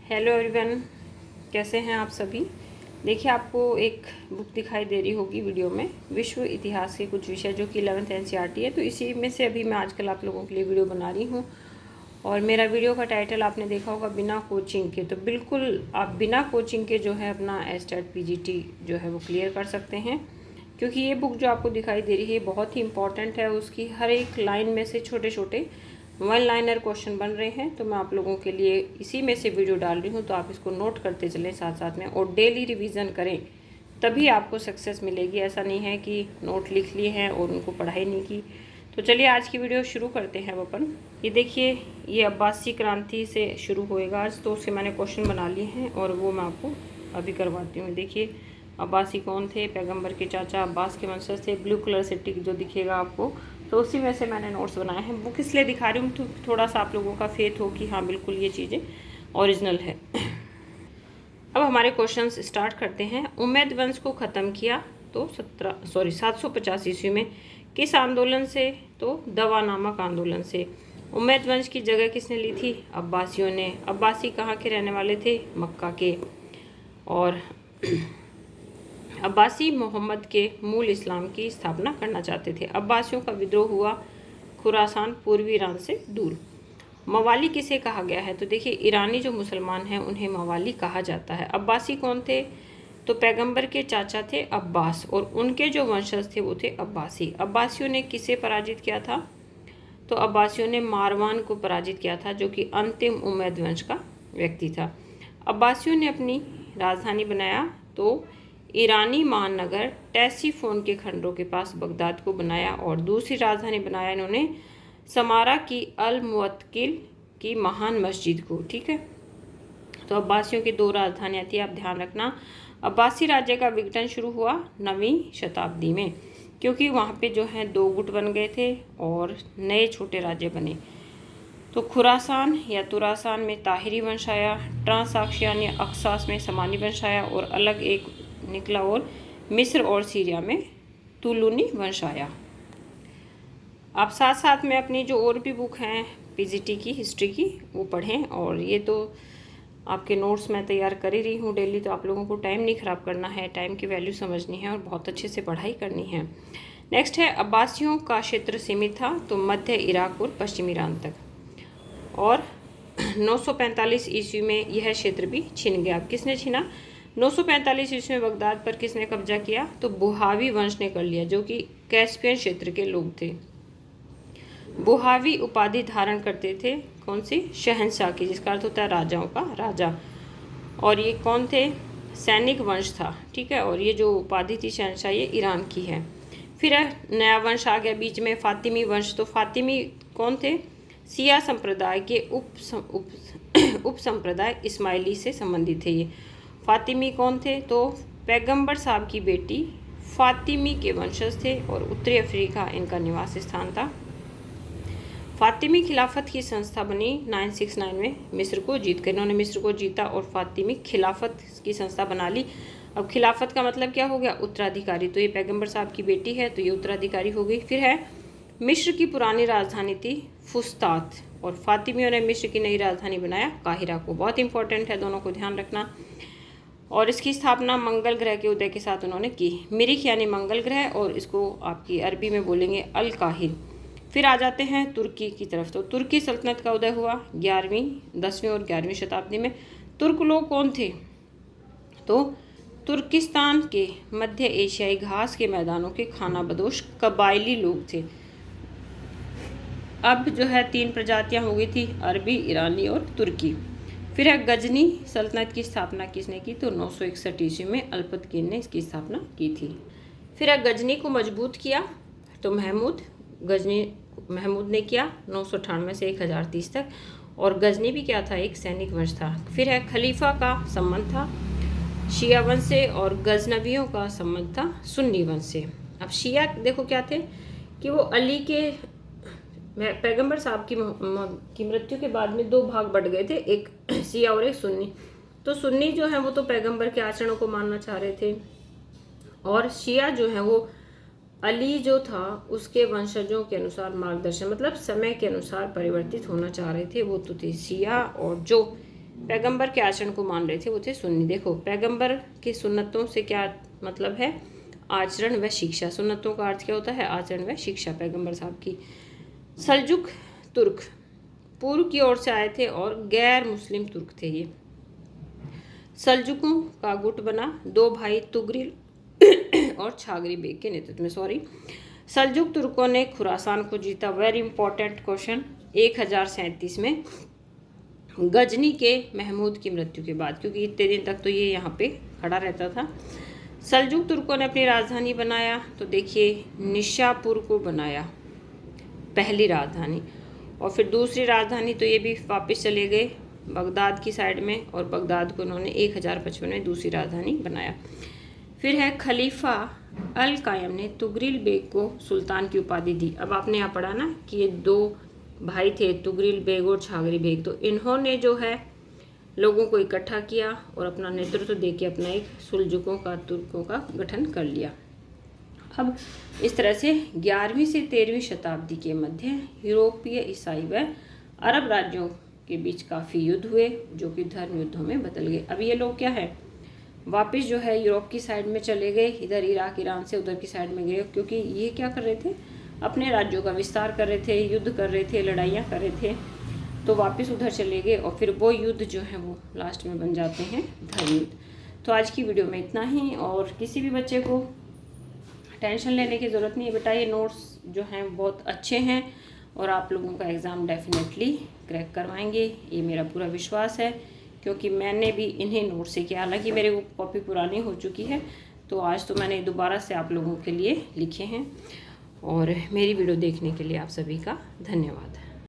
Hello everyone, कैसे हैं आप सभी। देखिए, आपको एक बुक दिखाई दे रही होगी वीडियो में, विश्व इतिहास के कुछ विषय जो कि 11th एनसीईआरटी है। तो इसी में से अभी मैं आजकल आप लोगों के लिए वीडियो बना रही हूँ। और मेरा वीडियो का टाइटल आपने देखा होगा, बिना कोचिंग के। तो बिल्कुल आप बिना कोचिंग के जो है अपना एस्टेट पीजीटी जो है वो क्लियर कर सकते हैं, क्योंकि ये बुक जो आपको दिखाई दे रही है बहुत ही इंपॉर्टेंट है। उसकी हर एक लाइन में से छोटे छोटे वन लाइनर क्वेश्चन बन रहे हैं। तो मैं आप लोगों के लिए इसी में से वीडियो डाल रही हूँ, तो आप इसको नोट करते चलें साथ साथ में, और डेली रिवीजन करें, तभी आपको सक्सेस मिलेगी। ऐसा नहीं है कि नोट लिख लिए हैं और उनको पढ़ाई नहीं की। तो चलिए आज की वीडियो शुरू करते हैं अपन। ये देखिए, ये अब्बासी क्रांति से शुरू होएगा आज, तो उसके मैंने क्वेश्चन बना लिए हैं और वो मैं आपको अभी करवाती हूँ। देखिए, अब्बासी कौन थे? पैगंबर के चाचा अब्बास के वंशज थे। ब्लू कलर से टिक जो दिखेगा आपको, तो उसी में से मैंने नोट्स बनाए हैं। बुक इसलिए दिखा रही हूँ तो थोड़ा सा आप लोगों का फेथ हो कि हाँ बिल्कुल ये चीज़ें ओरिजिनल है। अब हमारे क्वेश्चंस स्टार्ट करते हैं। उम्मैद वंश को ख़त्म किया तो 750 ईस्वी में। किस आंदोलन से? तो दवा नामक आंदोलन से। उम्मैद वंश की जगह किसने ली थी? अब्बासियों ने। अब्बासी कहाँ के रहने वाले थे? मक्का के। और अब्बासी मोहम्मद के मूल इस्लाम की स्थापना करना चाहते थे। अब्बासियों का विद्रोह हुआ खुरासान, पूर्वी ईरान से दूर। मवाली किसे कहा गया है? तो देखिए, ईरानी जो मुसलमान हैं उन्हें मवाली कहा जाता है। अब्बासी कौन थे? तो पैगंबर के चाचा थे अब्बास, और उनके जो वंशज थे वो थे अब्बासी। अब्बासियों ने किसे पराजित किया था? तो अब्बासियों ने मारवान को पराजित किया था, जो कि अंतिम उम्मैद वंश का व्यक्ति था। अब्बासियों ने अपनी राजधानी बनाया तो ईरानी महानगर टेसीफोन के खंडों के पास बगदाद को बनाया, और दूसरी राजधानी बनाया इन्होंने समारा की अल मुवक्किल की महान मस्जिद को। ठीक है, तो अब्बासियों की दो राजधानियाँ थी, आप ध्यान रखना। अब्बासी राज्य का विघटन शुरू हुआ 9वीं शताब्दी में, क्योंकि वहाँ पे जो है दो गुट बन गए थे और नए छोटे राज्य बने। तो खुरासान या तुरासान में ताहिरी वंश आया, ट्रांसाक्शियन या अक्सास में समानी वंश आया और अलग एक निकला, और मिस्र और सीरिया में तुलूनी वंश आया। आप साथ साथ में अपनी जो और भी बुक हैं पीजीटी की, हिस्ट्री की, वो पढ़ें। और ये तो आपके नोट्स मैं तैयार कर ही रही हूँ डेली, तो आप लोगों को टाइम नहीं ख़राब करना है, टाइम की वैल्यू समझनी है और बहुत अच्छे से पढ़ाई करनी है। नेक्स्ट है, अब्बासियों का क्षेत्र सीमित था तो मध्य इराक और पश्चिम ईरान तक, और 945 ईस्वी में यह क्षेत्र भी छिन गया। अब किसने छीना? 945 ईस्वी में बगदाद पर किसने कब्जा किया? तो बुहावी वंश ने कर लिया, जो कि कैस्पियन क्षेत्र के लोग थे। बुहावी उपाधि धारण करते थे कौन सी? शहंशाह की, जिसका अर्थ होता है राजाओं का राजा। और ये कौन थे? सैनिक वंश था। ठीक है, और ये जो उपाधि थी शहंशाह, ये ईरान की है। फिर नया वंश आ गया बीच में, फातिमी वंश। तो फातिमी कौन थे? सिया संप्रदाय के उप संप्रदाय इस्माइली से संबंधित थे ये। फातिमी कौन थे? तो पैगंबर साहब की बेटी फातिमी के वंशज थे, और उत्तरी अफ्रीका इनका निवास स्थान था। फातिमी खिलाफत की संस्था बनी 969 में मिस्र को जीत कर। इन्होंने मिस्र को जीता और फातिमी खिलाफत की संस्था बना ली। अब खिलाफत का मतलब क्या हो गया? उत्तराधिकारी। तो ये पैगंबर साहब की बेटी है तो ये उत्तराधिकारी हो गई। फिर है, मिस्र की पुरानी राजधानी थी फुस्तात, और फातिमियों ने मिस्र की नई राजधानी बनाया काहिरा को। बहुत इंपॉर्टेंट है, दोनों को ध्यान रखना। और इसकी स्थापना मंगल ग्रह के उदय के साथ उन्होंने की। मिरिख यानी मंगल ग्रह, और इसको आपकी अरबी में बोलेंगे अल काहिर। फिर आ जाते हैं तुर्की की तरफ। तो तुर्की सल्तनत का उदय हुआ 10वीं और 11वीं शताब्दी में। तुर्क लोग कौन थे? तो तुर्किस्तान के मध्य एशियाई घास के मैदानों के खानाबदोश कबायली लोग थे। अब जो है 3 प्रजातियां हो गई थी, अरबी, ईरानी और तुर्की। फिर है गजनी सल्तनत की स्थापना किसने की? तो 961 ईस्वी में अल्पतकीन ने इसकी स्थापना की थी। फिर है, गजनी को मजबूत किया तो महमूद ने किया 998 से 1030 तक, और गजनी भी क्या था? एक सैनिक वंश था। फिर है, खलीफा का संबंध था शिया वंश से, और गजनवियों का संबंध था सुन्नी वंश से। अब शिया देखो क्या थे कि वो अली के पैगंबर साहब की मृत्यु के बाद में 2 भाग बढ़ गए थे, एक शिया और एक सुन्नी। तो सुन्नी जो है वो तो पैगंबर के आचरणों को मानना चाह रहे थे, और शिया जो है वो अली जो था उसके वंशजों के अनुसार मार्गदर्शन, मतलब समय के अनुसार परिवर्तित होना चाह रहे थे, वो तो थे शिया। और जो पैगंबर के आचरण को मान रहे थे वो थे सुन्नी। देखो पैगंबर के सुन्नतों से क्या मतलब है, आचरण व शिक्षा। सुन्नतों का अर्थ क्या होता है, आचरण व शिक्षा पैगंबर साहब की। सल्जुक तुर्क पूर्व की ओर से आए थे और गैर मुस्लिम तुर्क थे ये। सल्जुकों का गुट बना 2 भाई तुगरिल और छागरी बेग के नेतृत्व में। सल्जुक तुर्कों ने खुरासान को जीता। Very important question. 1037 में गजनी के महमूद की मृत्यु के बाद, क्योंकि इतने दिन तक तो ये यहाँ पे खड़ा रहता था। सल्जुक तुर्कों ने अपनी राजधानी बनाया, तो देखिए निशापुर को बनाया पहली राजधानी, और फिर दूसरी राजधानी तो ये भी वापस चले गए बगदाद की साइड में, और बगदाद को उन्होंने 1055 में दूसरी राजधानी बनाया। फिर है खलीफा अल कायम ने तुगरिल बेग को सुल्तान की उपाधि दी। अब आपने यहाँ पढ़ा ना कि ये 2 भाई थे तुगरिल बेग और छागरी बेग, तो इन्होंने जो है लोगों को इकट्ठा किया और अपना नेतृत्व देके अपना एक सुल्जुकों का तुर्कों का गठन कर लिया। अब इस तरह से 11वीं से 13वीं शताब्दी के मध्य यूरोपीय ईसाई व अरब राज्यों के बीच काफ़ी युद्ध हुए, जो कि धर्म युद्धों में बदल गए। अब ये लोग क्या है, वापस जो है यूरोप की साइड में चले गए, इधर इराक ईरान से उधर की साइड में गए, क्योंकि ये क्या कर रहे थे, अपने राज्यों का विस्तार कर रहे थे, युद्ध कर रहे थे, लड़ाइयाँ कर रहे थे, तो वापस उधर चले गए और फिर वो युद्ध जो है वो लास्ट में बन जाते हैं धर्म युद्ध। तो आज की वीडियो में इतना ही, और किसी भी बच्चे को टेंशन लेने की ज़रूरत नहीं है बेटा, ये नोट्स जो हैं बहुत अच्छे हैं और आप लोगों का एग्ज़ाम डेफिनेटली क्रैक करवाएंगे, ये मेरा पूरा विश्वास है, क्योंकि मैंने भी इन्हीं नोट से किया। हालांकि मेरे वो कॉपी पुरानी हो चुकी है, तो आज तो मैंने दोबारा से आप लोगों के लिए लिखे हैं। और मेरी वीडियो देखने के लिए आप सभी का धन्यवाद।